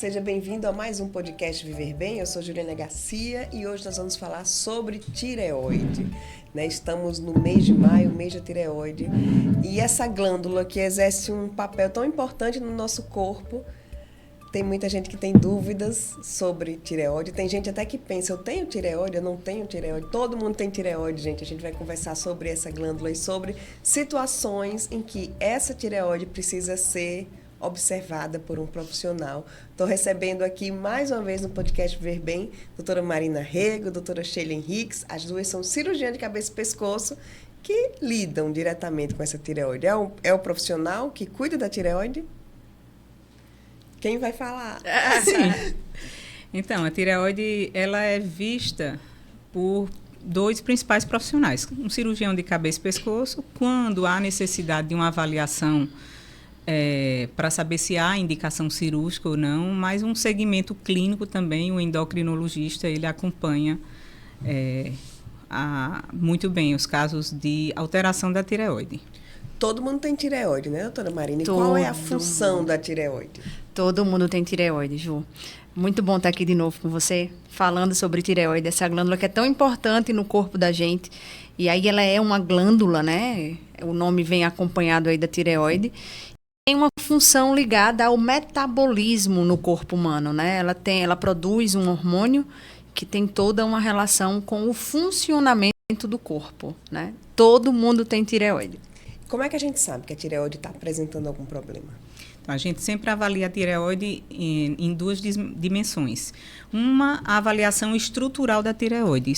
seja bem-vindo a mais um podcast Viver Bem. Eu sou Juliana Garcia e hoje nós vamos falar sobre tireoide. Estamos no mês de maio, mês da tireoide, e essa glândula que exerce um papel tão importante no nosso corpo. Tem muita gente que tem dúvidas sobre tireoide, tem gente até que pensa, eu tenho tireoide, eu não tenho tireoide, todo mundo tem tireoide, gente. A gente vai conversar sobre essa glândula e sobre situações em que essa tireoide precisa ser observada por um profissional. Estou recebendo aqui mais uma vez no podcast Viver Bem, doutora Marina Rego, doutora Sheila Henriques. As duas são cirurgiãs de cabeça e pescoço que lidam diretamente com essa tireoide. É o profissional que cuida da tireoide? Quem vai falar? Sim. Então, a tireoide ela é vista por dois principais profissionais. Um cirurgião de cabeça e pescoço, quando há necessidade de uma avaliação para saber se há indicação cirúrgica ou não, mas um segmento clínico também, o endocrinologista, ele acompanha muito bem os casos de alteração da tireoide. Todo mundo tem tireoide, né, doutora Marina? E qual é a função da tireoide? Todo mundo tem tireoide, Ju. Muito bom estar aqui de novo com você, falando sobre tireoide, essa glândula que é tão importante no corpo da gente. E aí ela é uma glândula, né? O nome vem acompanhado aí da tireoide. Tem uma função ligada ao metabolismo no corpo humano, né? Ela produz um hormônio que tem toda uma relação com o funcionamento do corpo, né? Todo mundo tem tireoide. Como é que a gente sabe que a tireoide está apresentando algum problema? Então, a gente sempre avalia a tireoide em duas dimensões. Uma, a avaliação estrutural da tireoide.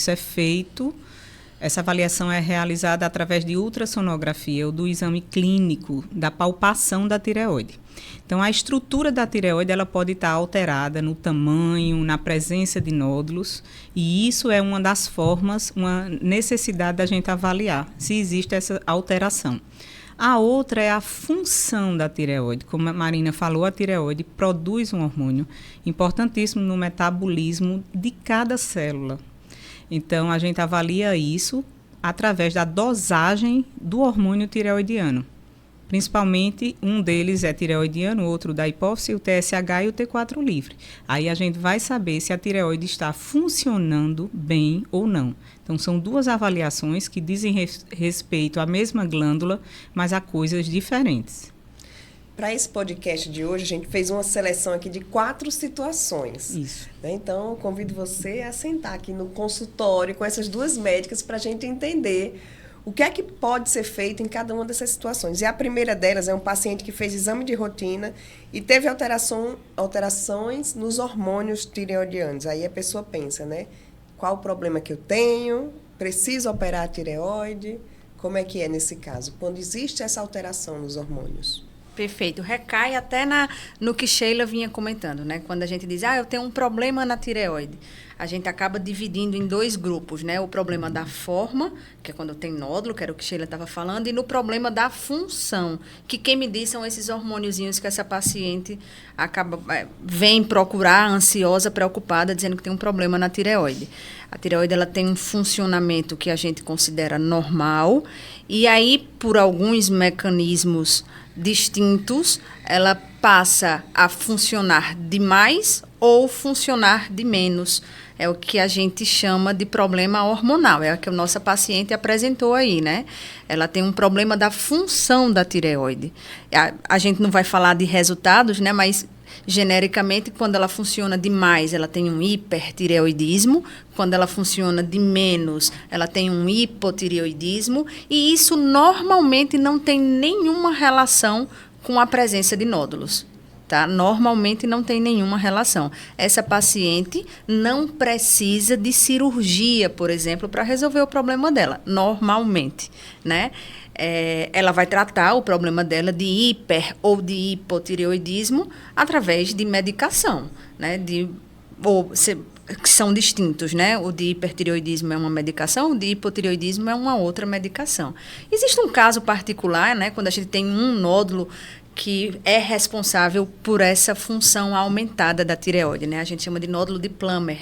Essa avaliação é realizada através de ultrassonografia ou do exame clínico da palpação da tireoide. Então, a estrutura da tireoide ela pode estar alterada no tamanho, na presença de nódulos, e isso é uma das formas, uma necessidade da gente avaliar se existe essa alteração. A outra é a função da tireoide. Como a Marina falou, a tireoide produz um hormônio importantíssimo no metabolismo de cada célula. Então, a gente avalia isso através da dosagem do hormônio tireoidiano. Principalmente, um deles é tireoidiano, o outro da hipófise, o TSH e o T4 livre. Aí a gente vai saber se a tireoide está funcionando bem ou não. Então, são duas avaliações que dizem respeito à mesma glândula, mas a coisas diferentes. Para esse podcast de hoje, a gente fez uma seleção aqui de 4 situações. Isso. Então, eu convido você a sentar aqui no consultório com essas duas médicas para a gente entender o que é que pode ser feito em cada uma dessas situações. E a primeira delas é um paciente que fez exame de rotina e teve alterações nos hormônios tireoidianos. Aí a pessoa pensa, né? Qual o problema que eu tenho? Preciso operar a tireoide? Como é que é nesse caso? Quando existe essa alteração nos hormônios? Perfeito. Recai até no que Sheila vinha comentando, né? Quando a gente diz, eu tenho um problema na tireoide, a gente acaba dividindo em 2 grupos, né? O problema da forma, que é quando tem nódulo, que era o que Sheila estava falando, e no problema da função, que quem me diz são esses hormôniozinhos que essa paciente vem procurar, ansiosa, preocupada, dizendo que tem um problema na tireoide. A tireoide ela tem um funcionamento que a gente considera normal, e aí, por alguns mecanismos distintos, ela passa a funcionar de mais ou funcionar de menos. É o que a gente chama de problema hormonal. É o que a nossa paciente apresentou aí, né? Ela tem um problema da função da tireoide. A gente não vai falar de resultados, né? Mas genericamente, quando ela funciona de mais, ela tem um hipertireoidismo. Quando ela funciona de menos, ela tem um hipotireoidismo. E isso normalmente não tem nenhuma relação com a presença de nódulos. Tá? Normalmente não tem nenhuma relação. Essa paciente não precisa de cirurgia, por exemplo, para resolver o problema dela, normalmente, né? Ela vai tratar o problema dela de hiper ou de hipotireoidismo através de medicação, né? Que são distintos, né? O de hipertireoidismo é uma medicação, o de hipotireoidismo é uma outra medicação. Existe um caso particular, né? Quando a gente tem um nódulo que é responsável por essa função aumentada da tireoide, né? A gente chama de nódulo de Plummer.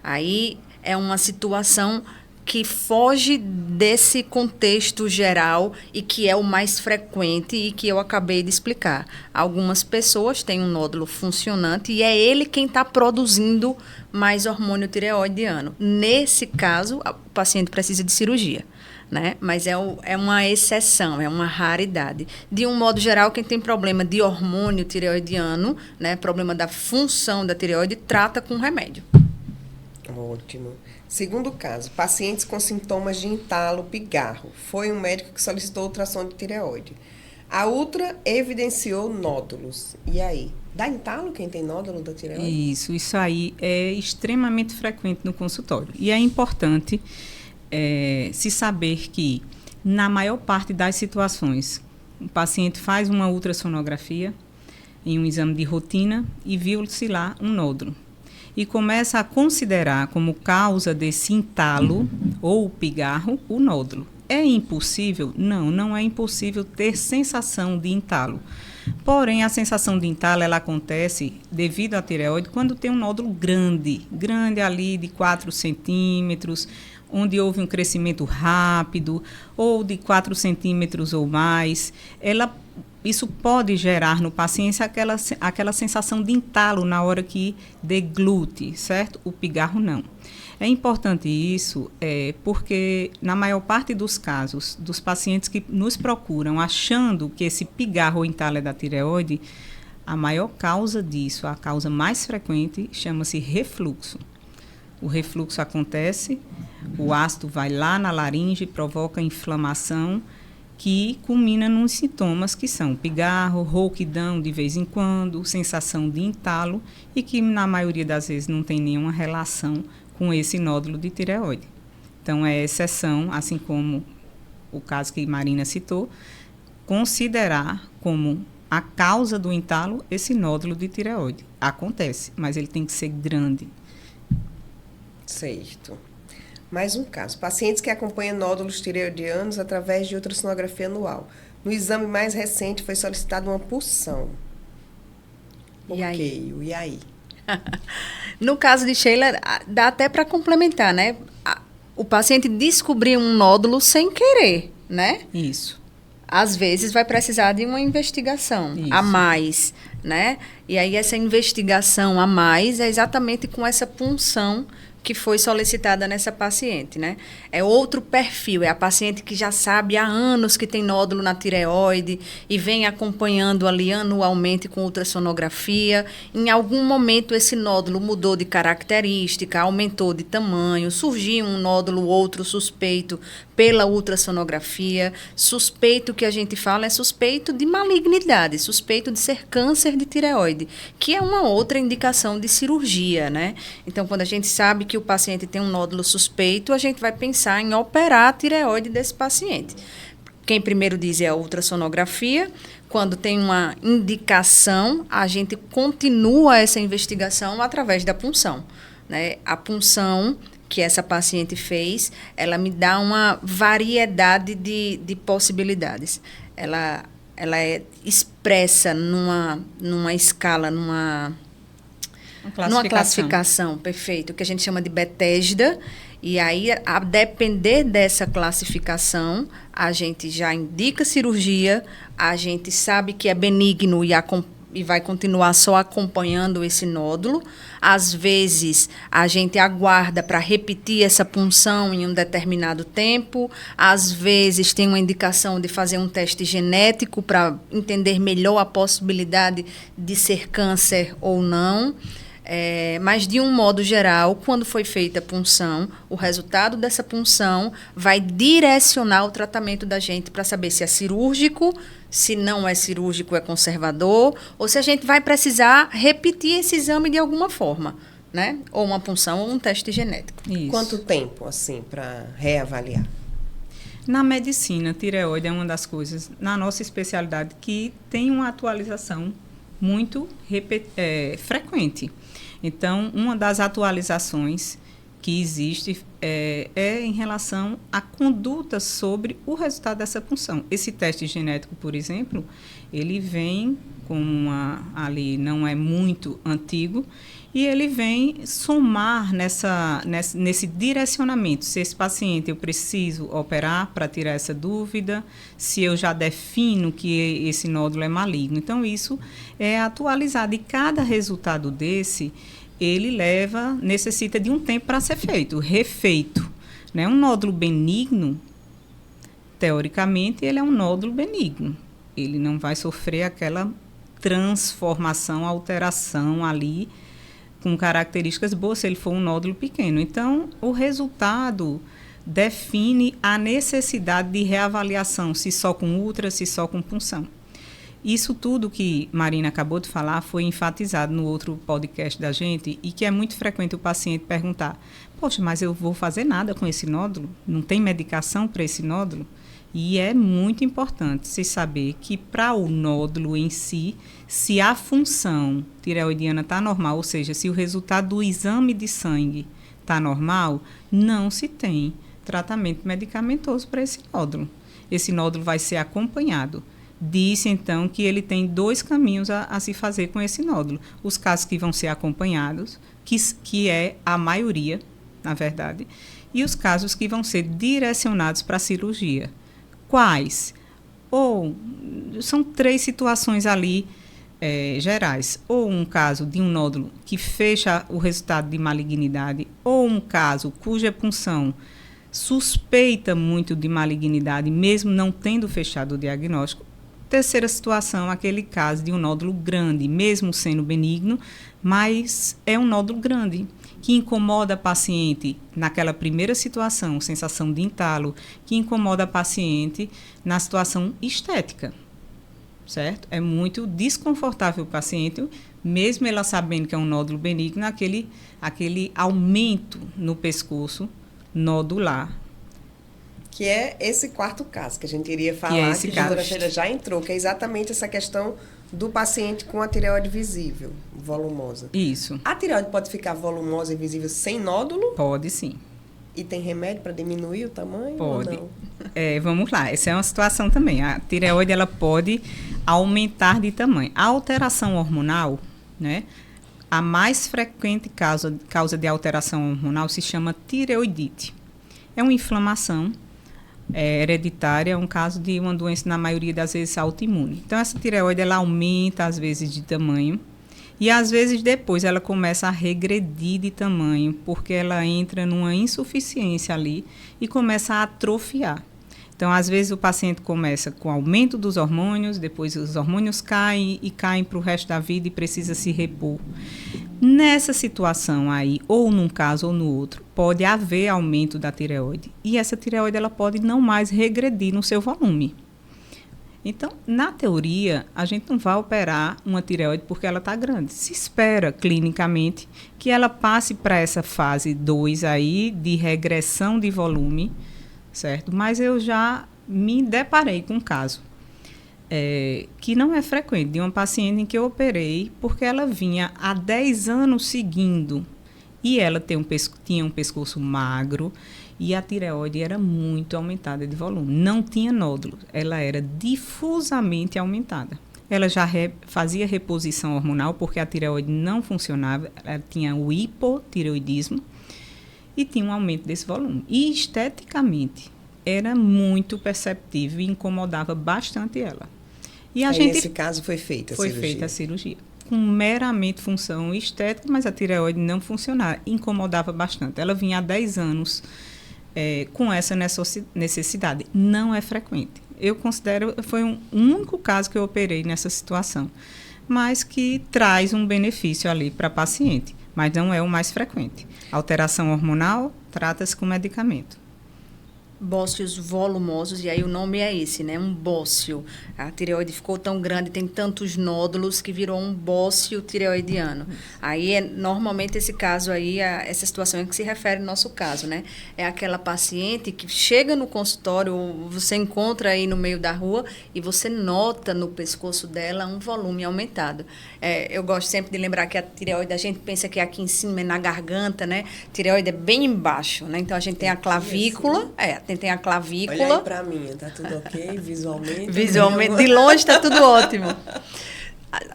Aí é uma situação que foge desse contexto geral e que é o mais frequente e que eu acabei de explicar. Algumas pessoas têm um nódulo funcionante e é ele quem está produzindo mais hormônio tireoidiano. Nesse caso, o paciente precisa de cirurgia, né? Mas é uma exceção, é uma raridade. De um modo geral, quem tem problema de hormônio tireoidiano, né, problema da função da tireoide, trata com remédio. Ótimo. Segundo caso, pacientes com sintomas de entalo, pigarro. Foi um médico que solicitou ultrassom de tireoide. A ultra evidenciou nódulos. E aí? Dá entalo quem tem nódulo da tireoide? Isso aí é extremamente frequente no consultório. E é importante se saber que, na maior parte das situações, o paciente faz uma ultrassonografia em um exame de rotina e viu-se lá um nódulo. E começa a considerar como causa desse entalo ou pigarro o nódulo. É impossível? Não, não é impossível ter sensação de entalo. Porém, a sensação de entalo ela acontece devido à tireoide quando tem um nódulo grande ali de 4 centímetros, onde houve um crescimento rápido, ou de 4 centímetros ou mais. Isso pode gerar no paciente aquela sensação de entalo na hora que deglute, certo? O pigarro não. É importante isso porque, na maior parte dos casos, dos pacientes que nos procuram achando que esse pigarro ou entalo é da tireoide, a maior causa disso, a causa mais frequente, chama-se refluxo. O refluxo acontece, o ácido vai lá na laringe, provoca inflamação, que culmina nos sintomas que são pigarro, rouquidão de vez em quando, sensação de entalo e que na maioria das vezes não tem nenhuma relação com esse nódulo de tireoide. Então é exceção, assim como o caso que Marina citou, considerar como a causa do entalo esse nódulo de tireoide. Acontece, mas ele tem que ser grande. Certo. Mais um caso. Pacientes que acompanham nódulos tireoidianos através de ultrassonografia anual. No exame mais recente foi solicitada uma punção. E aí? E aí? No caso de Sheila, dá até para complementar, né? O paciente descobriu um nódulo sem querer, né? Isso. Às vezes vai precisar de uma investigação a mais, né? E aí essa investigação a mais é exatamente com essa punção que foi solicitada nessa paciente, né? É outro perfil, é a paciente que já sabe há anos que tem nódulo na tireoide e vem acompanhando ali anualmente com ultrassonografia. Em algum momento esse nódulo mudou de característica, aumentou de tamanho, surgiu um nódulo outro suspeito pela ultrassonografia. Suspeito que a gente fala é suspeito de malignidade, suspeito de ser câncer de tireoide, que é uma outra indicação de cirurgia, né? Então, quando a gente sabe que o paciente tem um nódulo suspeito, a gente vai pensar em operar a tireoide desse paciente. Quem primeiro diz é a ultrassonografia. Quando tem uma indicação, a gente continua essa investigação através da punção, né? A punção que essa paciente fez, ela me dá uma variedade de possibilidades. Ela é expressa numa escala, numa classificação, perfeito, que a gente chama de Bethesda. E aí, a depender dessa classificação, a gente já indica cirurgia, a gente sabe que é benigno e vai continuar só acompanhando esse nódulo. Às vezes, a gente aguarda para repetir essa punção em um determinado tempo. Às vezes, tem uma indicação de fazer um teste genético para entender melhor a possibilidade de ser câncer ou não. Mas, de um modo geral, quando foi feita a punção, o resultado dessa punção vai direcionar o tratamento da gente para saber se é cirúrgico, se não é cirúrgico, é conservador, ou se a gente vai precisar repetir esse exame de alguma forma, né? Ou uma punção ou um teste genético. Isso. Quanto tempo, assim, para reavaliar? Na medicina, tireoide é uma das coisas, na nossa especialidade, que tem uma atualização muito frequente. Então, uma das atualizações que existe é em relação à conduta sobre o resultado dessa punção. Esse teste genético, por exemplo, ele vem como ali não é muito antigo, e ele vem somar nesse direcionamento. Se esse paciente eu preciso operar para tirar essa dúvida, se eu já defino que esse nódulo é maligno. Então, isso é atualizado. E cada resultado desse, ele necessita de um tempo para ser refeito. Né? Um nódulo benigno, teoricamente, ele é um nódulo benigno. Ele não vai sofrer aquela transformação, alteração ali, com características boas, se ele for um nódulo pequeno. Então, o resultado define a necessidade de reavaliação, se só com ultra, se só com punção. Isso tudo que Marina acabou de falar foi enfatizado no outro podcast da gente, e que é muito frequente o paciente perguntar: poxa, mas eu vou fazer nada com esse nódulo? Não tem medicação para esse nódulo? E é muito importante se saber que para o nódulo em si, se a função tireoidiana está normal, ou seja, se o resultado do exame de sangue está normal, não se tem tratamento medicamentoso para esse nódulo. Esse nódulo vai ser acompanhado. Disse, então, que ele tem 2 caminhos a se fazer com esse nódulo. Os casos que vão ser acompanhados, que é a maioria, na verdade, e os casos que vão ser direcionados para a cirurgia. Quais? Ou são 3 situações ali gerais. Ou um caso de um nódulo que fecha o resultado de malignidade, ou um caso cuja punção suspeita muito de malignidade, mesmo não tendo fechado o diagnóstico. Terceira situação, aquele caso de um nódulo grande, mesmo sendo benigno, mas é um nódulo grande, que incomoda a paciente naquela primeira situação, sensação de entalo, que incomoda a paciente na situação estética, certo? É muito desconfortável o paciente, mesmo ela sabendo que é um nódulo benigno, aquele aumento no pescoço nodular. Que é esse quarto caso que a gente iria falar, que a doutora Sheila já entrou, que é exatamente essa questão do paciente com a tireoide visível, volumosa. Isso. A tireoide pode ficar volumosa e visível sem nódulo? Pode, sim. E tem remédio para diminuir o tamanho? Pode. Ou não? Vamos lá, essa é uma situação também. A tireoide ela pode aumentar de tamanho. A alteração hormonal, né? A mais frequente causa de alteração hormonal se chama tireoidite. É uma inflamação hereditária, é um caso de uma doença, na maioria das vezes, autoimune. Então, essa tireoide, ela aumenta, às vezes, de tamanho, e, às vezes, depois, ela começa a regredir de tamanho, porque ela entra numa insuficiência ali e começa a atrofiar. Então, às vezes, o paciente começa com aumento dos hormônios, depois os hormônios caem e caem para o resto da vida e precisa se repor. Nessa situação aí, ou num caso ou no outro, pode haver aumento da tireoide. E essa tireoide ela pode não mais regredir no seu volume. Então, na teoria, a gente não vai operar uma tireoide porque ela está grande. Se espera, clinicamente, que ela passe para essa fase 2 aí, de regressão de volume, certo? Mas eu já me deparei com um caso que não é frequente, de uma paciente em que eu operei porque ela vinha há 10 anos seguindo e ela tinha um pescoço magro e a tireoide era muito aumentada de volume. Não tinha nódulo, ela era difusamente aumentada. Ela já fazia reposição hormonal porque a tireoide não funcionava, ela tinha o hipotireoidismo e tinha um aumento desse volume. E esteticamente era muito perceptível e incomodava bastante ela. E nesse caso foi feita a cirurgia? Foi feita a cirurgia. Com meramente função estética, mas a tireoide não funcionava, incomodava bastante. Ela vinha há 10 anos com essa necessidade. Não é frequente. Eu considero, foi um único caso que eu operei nessa situação, mas que traz um benefício ali para a paciente, mas não é o mais frequente. Alteração hormonal trata-se com medicamento. Bócios volumosos, e aí o nome é esse, né? Um bócio. A tireoide ficou tão grande, tem tantos nódulos que virou um bócio tireoidiano. Aí, normalmente, esse caso aí, essa situação é que se refere ao nosso caso, né? É aquela paciente que chega no consultório, você encontra aí no meio da rua e você nota no pescoço dela um volume aumentado. Eu gosto sempre de lembrar que a tireoide, a gente pensa que é aqui em cima, é na garganta, né? A tireoide é bem embaixo, né? Então, a gente tem a clavícula, tem a clavícula. Olha aí pra mim, tá tudo ok visualmente? Visualmente, de longe tá tudo ótimo.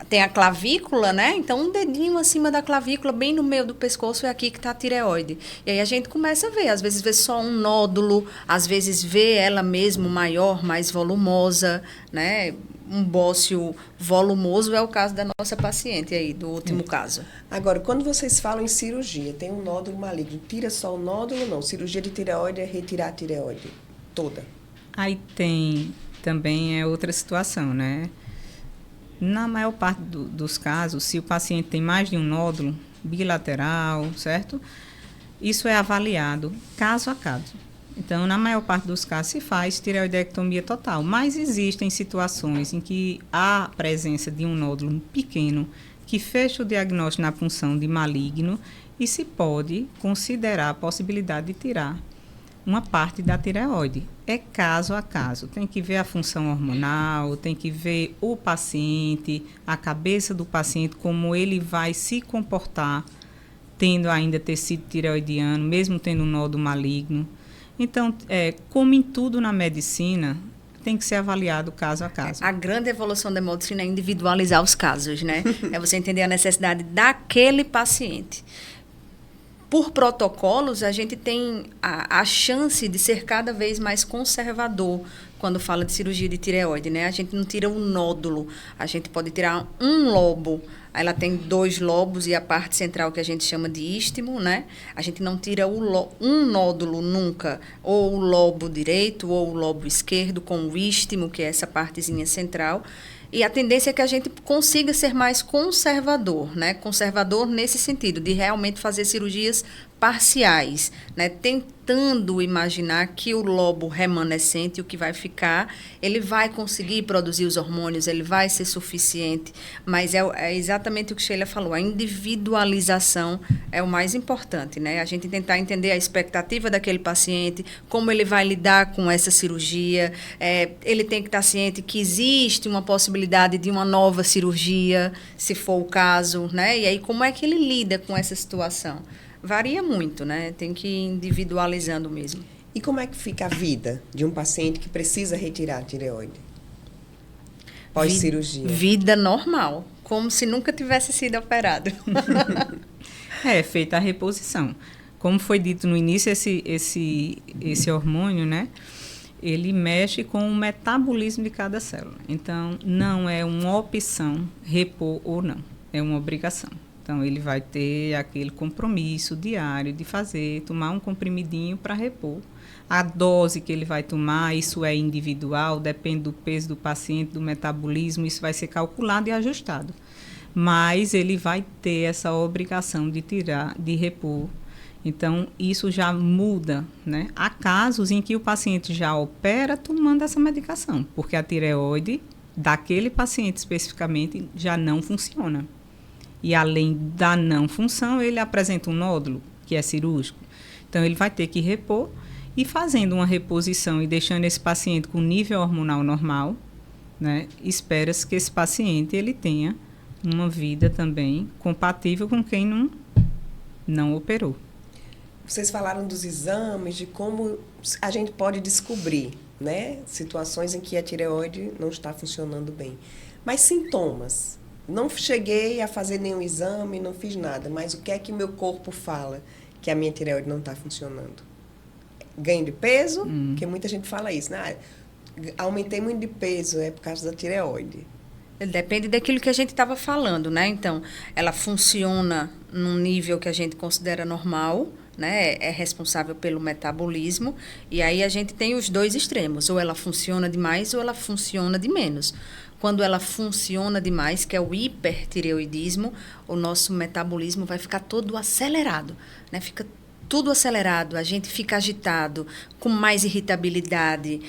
tem a clavícula, né? Então, um dedinho acima da clavícula, bem no meio do pescoço, é aqui que está a tireoide. E aí a gente começa a ver, às vezes vê só um nódulo, às vezes vê ela mesmo maior, mais volumosa, né? Um bócio volumoso é o caso da nossa paciente aí, do último caso. Agora, quando vocês falam em cirurgia, tem um nódulo maligno, tira só o nódulo ou não? Cirurgia de tireoide é retirar a tireoide toda? Aí tem também outra situação, né? Na maior parte dos casos, se o paciente tem mais de um nódulo bilateral, certo? Isso é avaliado caso a caso. Então, na maior parte dos casos, se faz tireoidectomia total. Mas existem situações em que há a presença de um nódulo pequeno que fecha o diagnóstico na função de maligno e se pode considerar a possibilidade de tirar uma parte da tireoide. É caso a caso. Tem que ver a função hormonal, tem que ver o paciente, a cabeça do paciente, como ele vai se comportar, tendo ainda tecido tireoidiano, mesmo tendo um nódulo maligno. Então, como em tudo na medicina, tem que ser avaliado caso a caso. A grande evolução da medicina é individualizar os casos, né? É você entender a necessidade daquele paciente. Por protocolos, a gente tem a chance de ser cada vez mais conservador quando fala de cirurgia de tireoide, né? A gente não tira um nódulo, a gente pode tirar um lobo. Ela tem 2 lobos e a parte central que a gente chama de istmo, né? A gente não tira um nódulo nunca, ou o lobo direito ou o lobo esquerdo com o istmo, que é essa partezinha central. E a tendência é que a gente consiga ser mais conservador, né? Conservador nesse sentido, de realmente fazer cirurgias parciais, né? Tentando imaginar que o lobo remanescente, o que vai ficar, ele vai conseguir produzir os hormônios, ele vai ser suficiente, mas é exatamente o que Sheila falou, a individualização é o mais importante, né? A gente tentar entender a expectativa daquele paciente, como ele vai lidar com essa cirurgia, ele tem que estar ciente que existe uma possibilidade de uma nova cirurgia, se for o caso, né? E aí como é que ele lida com essa situação? Varia muito, né? Tem que ir individualizando mesmo. E como é que fica a vida de um paciente que precisa retirar a tireoide? Pós-cirurgia. Vida normal, como se nunca tivesse sido operado. É feita a reposição. Como foi dito no início, esse hormônio, né? Ele mexe com o metabolismo de cada célula. Então, não é uma opção repor ou não. É uma obrigação. Então, ele vai ter aquele compromisso diário de tomar um comprimidinho para repor. A dose que ele vai tomar, isso é individual, depende do peso do paciente, do metabolismo, isso vai ser calculado e ajustado. Mas ele vai ter essa obrigação de repor. Então, isso já muda, né? Há casos em que o paciente já opera tomando essa medicação, porque a tireoide daquele paciente especificamente já não funciona. E além da não função, ele apresenta um nódulo, que é cirúrgico. Então, ele vai ter que repor e fazendo uma reposição e deixando esse paciente com nível hormonal normal, né, espera-se que esse paciente ele tenha uma vida também compatível com quem não operou. Vocês falaram dos exames, de como a gente pode descobrir, né, situações em que a tireoide não está funcionando bem. Mas sintomas? Não cheguei a fazer nenhum exame, não fiz nada, mas o que é que meu corpo fala que a minha tireoide não está funcionando? Ganho de peso, porque muita gente fala isso, né? Aumentei muito de peso, é por causa da tireoide. Depende daquilo que a gente estava falando, né? Então, ela funciona num nível que a gente considera normal, né? É responsável pelo metabolismo, e aí a gente tem os 2 extremos, ou ela funciona demais ou ela funciona de menos. Quando ela funciona demais, que é o hipertireoidismo, o nosso metabolismo vai ficar todo acelerado, né? Fica tudo acelerado, a gente fica agitado, com mais irritabilidade,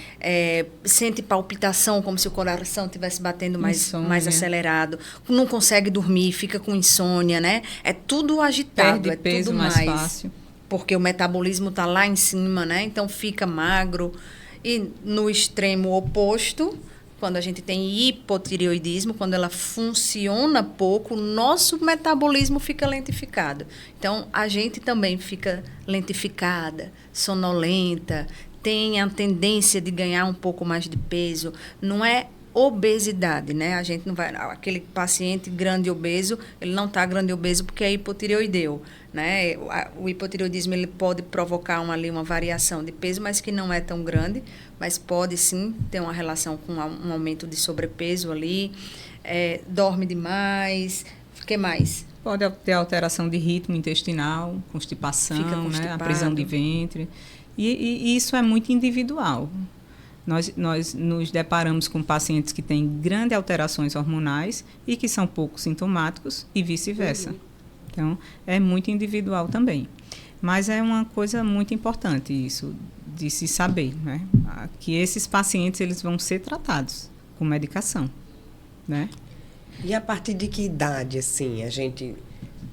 sente palpitação, como se o coração estivesse batendo mais acelerado, não consegue dormir, fica com insônia, né? É tudo agitado, perde peso tudo mais fácil. Porque o metabolismo está lá em cima, né? Então fica magro. E no extremo oposto, quando a gente tem hipotireoidismo, quando ela funciona pouco, o nosso metabolismo fica lentificado. Então, a gente também fica lentificada, sonolenta, tem a tendência de ganhar um pouco mais de peso. Não é obesidade, né? A gente não vai... Aquele paciente grande obeso, ele não está grande obeso porque é hipotireoideu, né? O hipotireoidismo, ele pode provocar uma variação de peso, mas que não é tão grande, mas pode sim ter uma relação com um aumento de sobrepeso ali, dorme demais, o que mais? Pode ter alteração de ritmo intestinal, constipação, né? A prisão de ventre. E isso é muito individual. Nós nos deparamos com pacientes que têm grandes alterações hormonais e que são pouco sintomáticos e vice-versa. Então, é muito individual também. Mas é uma coisa muito importante isso, de se saber, né? Que esses pacientes eles vão ser tratados com medicação, né? E a partir de que idade, assim, a gente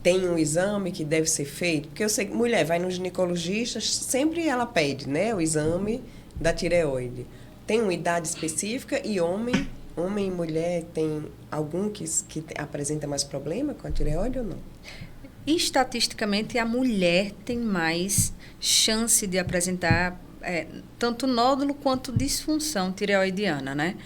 tem um exame que deve ser feito? Porque eu sei que mulher vai no ginecologista, sempre ela pede, né, o exame da tireoide. Tem uma idade específica e homem e mulher tem algum que apresenta mais problema com a tireoide ou não? Estatisticamente, a mulher tem mais chance de apresentar tanto nódulo quanto disfunção tireoidiana, né?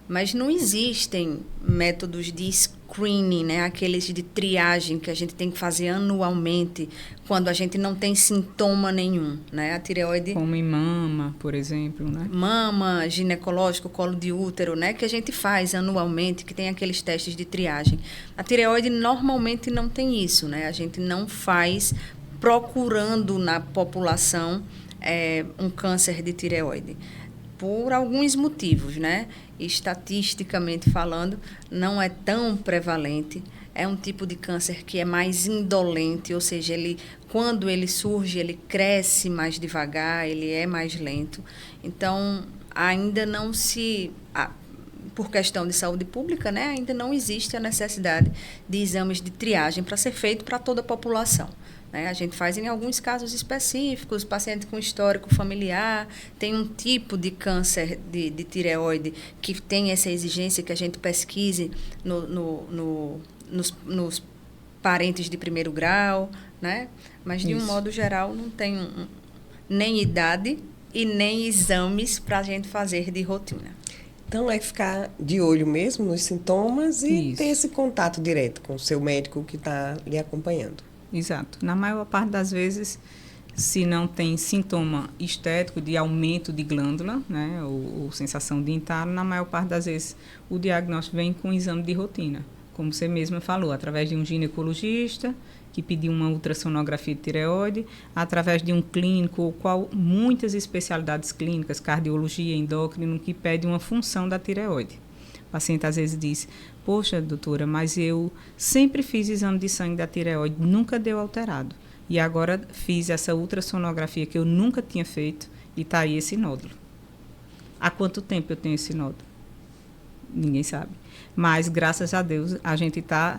Mas não existem métodos de screening, né? Aqueles de triagem que a gente tem que fazer anualmente quando a gente não tem sintoma nenhum, né? A tireoide... Como em mama, por exemplo, né? Mama, ginecológico, colo de útero, né? Que a gente faz anualmente, que tem aqueles testes de triagem. A tireoide normalmente não tem isso, né? A gente não faz procurando na população um câncer de tireoide. Por alguns motivos, né? Estatisticamente falando, não é tão prevalente. É um tipo de câncer que é mais indolente, ou seja, quando ele surge, ele cresce mais devagar, ele é mais lento. Então, ainda não por questão de saúde pública, né? Ainda não existe a necessidade de exames de triagem para ser feito para toda a população. A gente faz em alguns casos específicos, paciente com histórico familiar, tem um tipo de câncer de tireoide que tem essa exigência que a gente pesquise nos parentes de primeiro grau, né? Mas, de um modo geral, não tem nem idade e nem exames para a gente fazer de rotina. Então, é ficar de olho mesmo nos sintomas e Isso. ter esse contato direto com o seu médico que está lhe acompanhando. Exato. Na maior parte das vezes, se não tem sintoma estético de aumento de glândula, né, ou sensação de entalo, na maior parte das vezes o diagnóstico vem com exame de rotina. Como você mesma falou, através de um ginecologista que pediu uma ultrassonografia de tireoide, através de um clínico, muitas especialidades clínicas, cardiologia, endócrino, que pede uma função da tireoide. O paciente às vezes diz: poxa, doutora, mas eu sempre fiz exame de sangue da tireoide, nunca deu alterado. E agora fiz essa ultrassonografia que eu nunca tinha feito e está aí esse nódulo. Há quanto tempo eu tenho esse nódulo? Ninguém sabe. Mas, graças a Deus, a gente está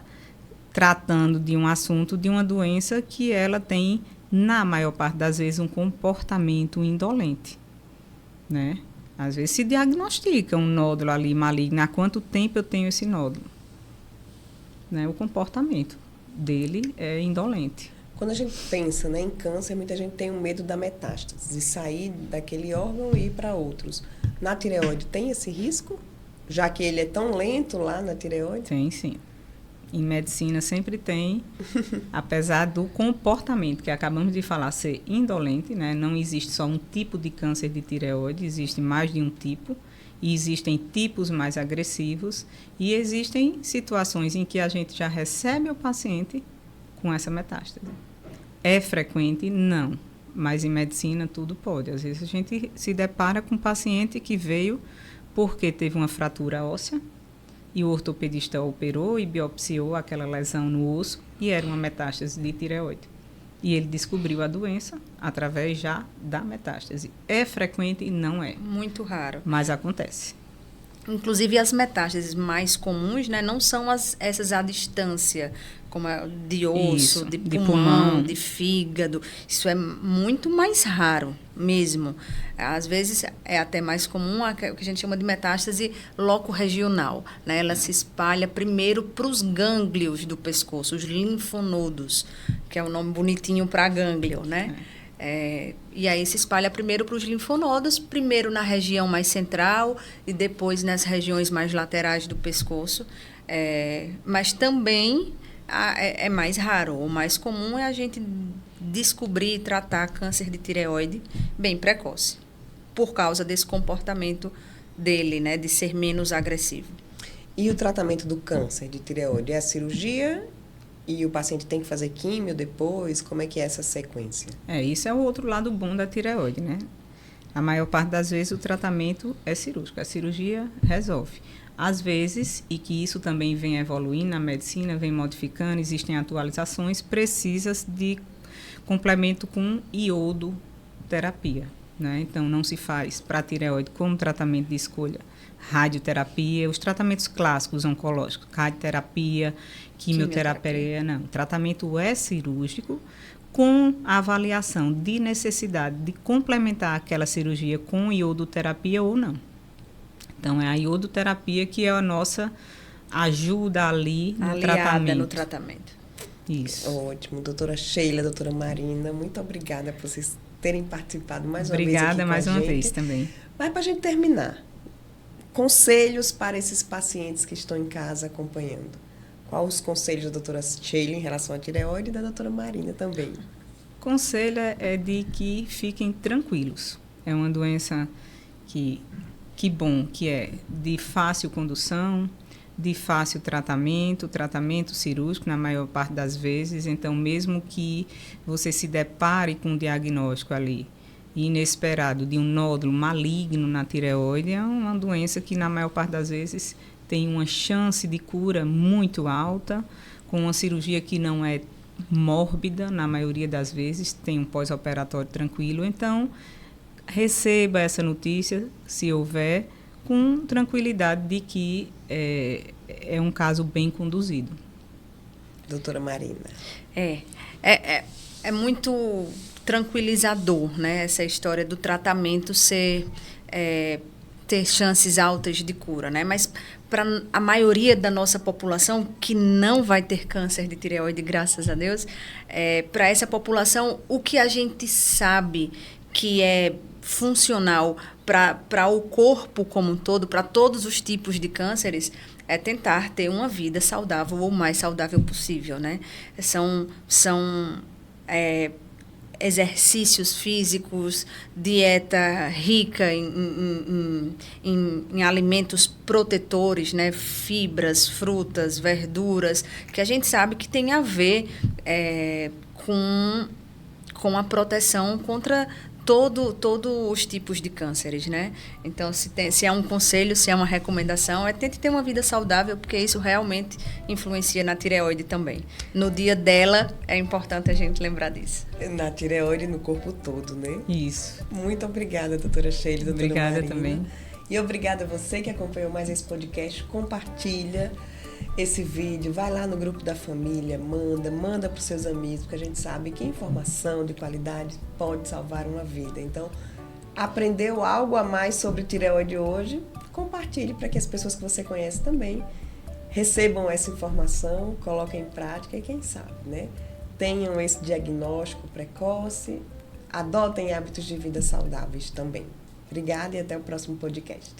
tratando de um assunto, de uma doença que ela tem, na maior parte das vezes, um comportamento indolente, né? Às vezes se diagnostica um nódulo ali maligno. Há quanto tempo eu tenho esse nódulo? Né? O comportamento dele é indolente. Quando a gente pensa, né, em câncer, muita gente tem um medo da metástase, de sair daquele órgão e ir para outros. Na tireoide tem esse risco? Já que ele é tão lento lá na tireoide? Tem, sim. Em medicina sempre tem, apesar do comportamento que acabamos de falar ser indolente, né? Não existe só um tipo de câncer de tireoide, existe mais de um tipo, e existem tipos mais agressivos, e existem situações em que a gente já recebe o paciente com essa metástase. É frequente? Não, mas em medicina tudo pode. Às vezes a gente se depara com um paciente que veio porque teve uma fratura óssea, e o ortopedista operou e biopsiou aquela lesão no osso e era uma metástase de tireoide. E ele descobriu a doença através já da metástase. É frequente? Não é. Muito raro. Mas acontece. Inclusive, as metástases mais comuns, né, não são essas à distância, como a de osso, Isso, de de pulmão, de fígado. Isso é muito mais raro mesmo. Às vezes, é até mais comum o que a gente chama de metástase locorregional, né? Ela se espalha primeiro para os gânglios do pescoço, os linfonodos, que é o nome bonitinho para gânglio, né? E aí se espalha primeiro para os linfonodos, primeiro na região mais central e depois nas regiões mais laterais do pescoço. Mas também é mais raro. O mais comum é a gente descobrir e tratar câncer de tireoide bem precoce, por causa desse comportamento dele, né, de ser menos agressivo. E o tratamento do câncer de tireoide é a cirurgia e o paciente tem que fazer químio depois? Como é que é essa sequência? Isso é o outro lado bom da tireoide, né? A maior parte das vezes o tratamento é cirúrgico, a cirurgia resolve. Às vezes, e que isso também vem evoluindo na medicina, vem modificando, existem atualizações, precisas de complemento com iodoterapia, né? Então, não se faz para a tireoide como tratamento de escolha radioterapia, os tratamentos clássicos oncológicos, radioterapia, quimioterapia, não. O tratamento é cirúrgico, com a avaliação de necessidade de complementar aquela cirurgia com iodoterapia ou não. Então, é a iodoterapia que é a nossa ajuda ali no tratamento. No tratamento. Isso. Ótimo. Doutora Sheila, doutora Marina, muito obrigada por vocês terem participado mais uma vez aqui com a gente. Obrigada mais uma vez também. Mas para a gente terminar, conselhos para esses pacientes que estão em casa acompanhando. Quais os conselhos da doutora Sheila em relação à tireoide e da doutora Marina também? O conselho é de que fiquem tranquilos. É uma doença que bom, que é de fácil condução, de fácil tratamento cirúrgico na maior parte das vezes. Então, mesmo que você se depare com um diagnóstico ali inesperado de um nódulo maligno na tireoide, é uma doença que na maior parte das vezes tem uma chance de cura muito alta, com uma cirurgia que não é mórbida, na maioria das vezes, tem um pós-operatório tranquilo. Então, receba essa notícia, se houver, com tranquilidade de que é um caso bem conduzido. Doutora Marina. É muito tranquilizador, né, essa história do tratamento ter chances altas de cura, né? Mas para a maioria da nossa população que não vai ter câncer de tireoide, graças a Deus, para essa população, o que a gente sabe que é funcional para o corpo como um todo, para todos os tipos de cânceres, é tentar ter uma vida saudável ou o mais saudável possível, né? São exercícios físicos, dieta rica em alimentos protetores, né? Fibras, frutas, verduras, que a gente sabe que tem a ver com a proteção contra todos os tipos de cânceres, né? Então, se é um conselho, se é uma recomendação, tente ter uma vida saudável, porque isso realmente influencia na tireoide também. No dia dela, é importante a gente lembrar disso. Na tireoide, no corpo todo, né? Isso. Muito obrigada, doutora Sheila, doutora Obrigada Marina. também. E obrigada a você que acompanhou mais esse podcast. Compartilha esse vídeo, vai lá no grupo da família, manda para os seus amigos, porque a gente sabe que informação de qualidade pode salvar uma vida. Então, aprendeu algo a mais sobre tireoide hoje? Compartilhe para que as pessoas que você conhece também recebam essa informação, coloquem em prática e quem sabe, né? Tenham esse diagnóstico precoce, adotem hábitos de vida saudáveis também. Obrigada e até o próximo podcast.